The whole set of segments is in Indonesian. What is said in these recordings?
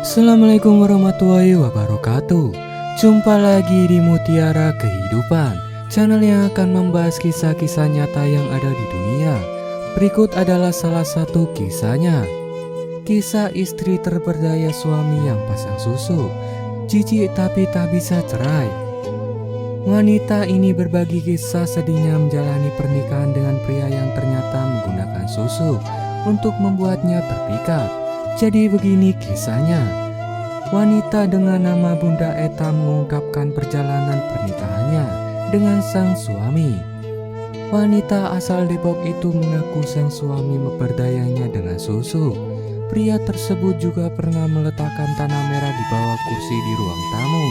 Assalamualaikum warahmatullahi wabarakatuh. Jumpa lagi di Mutiara Kehidupan, channel yang akan membahas kisah-kisah nyata yang ada di dunia. Berikut adalah salah satu kisahnya. Kisah istri terperdaya suami yang pasang susu, jijik tapi tak bisa cerai. Wanita ini berbagi kisah sedihnya menjalani pernikahan dengan pria yang ternyata menggunakan susu untuk membuatnya terpikat. Jadi begini kisahnya. Wanita dengan nama Bunda Eta mengungkapkan perjalanan pernikahannya dengan sang suami. Wanita asal Depok itu mengaku sang suami memperdayanya dengan susu. Pria tersebut juga pernah meletakkan tanah merah di bawah kursi di ruang tamu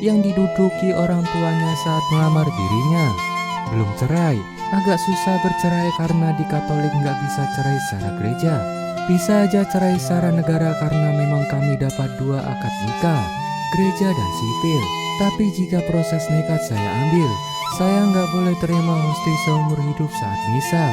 yang diduduki orang tuanya saat melamar dirinya. Belum cerai, agak susah bercerai karena di Katolik nggak bisa cerai secara gereja. Bisa aja cerai secara negara karena memang kami dapat 2 akad nikah, gereja dan sipil. Tapi jika proses nekat saya ambil, saya nggak boleh terima hosti seumur hidup saat misa.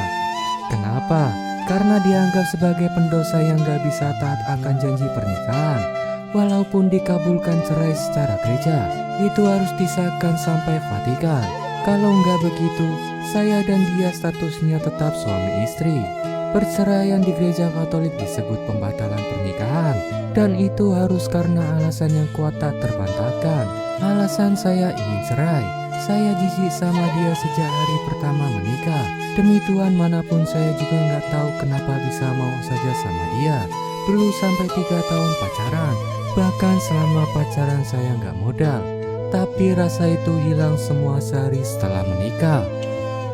Kenapa? Karena dianggap sebagai pendosa yang nggak bisa taat akan janji pernikahan. Walaupun dikabulkan cerai secara gereja, itu harus disahkan sampai Vatikan. Kalau nggak begitu, saya dan dia statusnya tetap suami istri. Perceraian di gereja Katolik disebut pembatalan pernikahan, dan itu harus karena alasan yang kuat tak terbantahkan. Alasan saya ingin cerai. Saya jijik sama dia sejak hari pertama menikah. Demi Tuhan manapun saya juga nggak tahu kenapa bisa mau saja sama dia. Dulu sampai 3 tahun pacaran, bahkan selama pacaran saya nggak modal. Tapi rasa itu hilang semua sehari setelah menikah.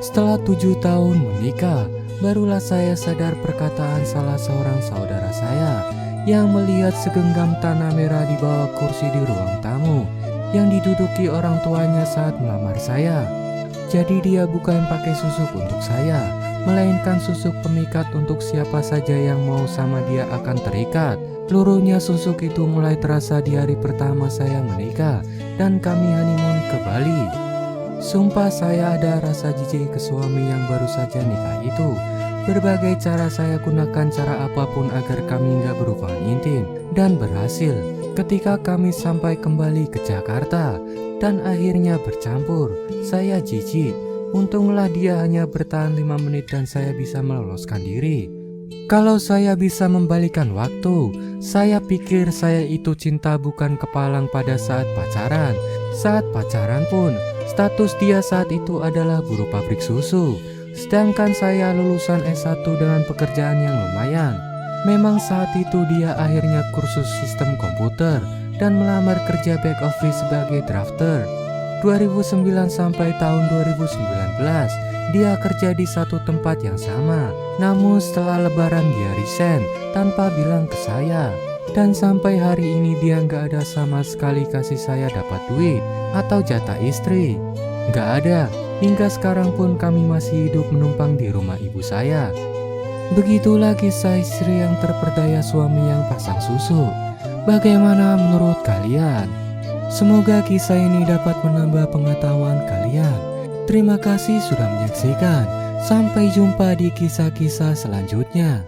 Setelah 7 tahun menikah, barulah saya sadar perkataan salah seorang saudara saya yang melihat segenggam tanah merah di bawah kursi di ruang tamu yang diduduki orang tuanya saat melamar saya. Jadi dia bukan pakai susuk untuk saya, melainkan susuk pemikat untuk siapa saja yang mau sama dia akan terikat. Luruhnya susuk itu mulai terasa di hari pertama saya menikah dan kami honeymoon ke Bali. Sumpah saya ada rasa jijik ke suami yang baru saja nikah itu. Berbagai cara saya gunakan cara apapun agar kami nggak berhubungan intim, dan berhasil. Ketika kami sampai kembali ke Jakarta dan akhirnya bercampur, saya jijik. Untunglah dia hanya bertahan 5 menit dan saya bisa meloloskan diri. Kalau saya bisa membalikan waktu, saya pikir saya itu cinta bukan kepalang pada saat pacaran. Saat pacaran pun, status dia saat itu adalah buruh pabrik susu. Sedangkan saya lulusan S1 dengan pekerjaan yang lumayan. Memang saat itu dia akhirnya kursus sistem komputer dan melamar kerja back office sebagai drafter. 2009 sampai tahun 2019, dia kerja di satu tempat yang sama. Namun setelah lebaran dia resign tanpa bilang ke saya. Dan sampai hari ini dia nggak ada sama sekali kasih saya dapat duit atau jatah istri. Nggak ada. Hingga sekarang pun kami masih hidup menumpang di rumah ibu saya. Begitulah kisah istri yang terperdaya suami yang pasang susu. Bagaimana menurut kalian? Semoga kisah ini dapat menambah pengetahuan kalian. Terima kasih sudah menyaksikan. Sampai jumpa di kisah-kisah selanjutnya.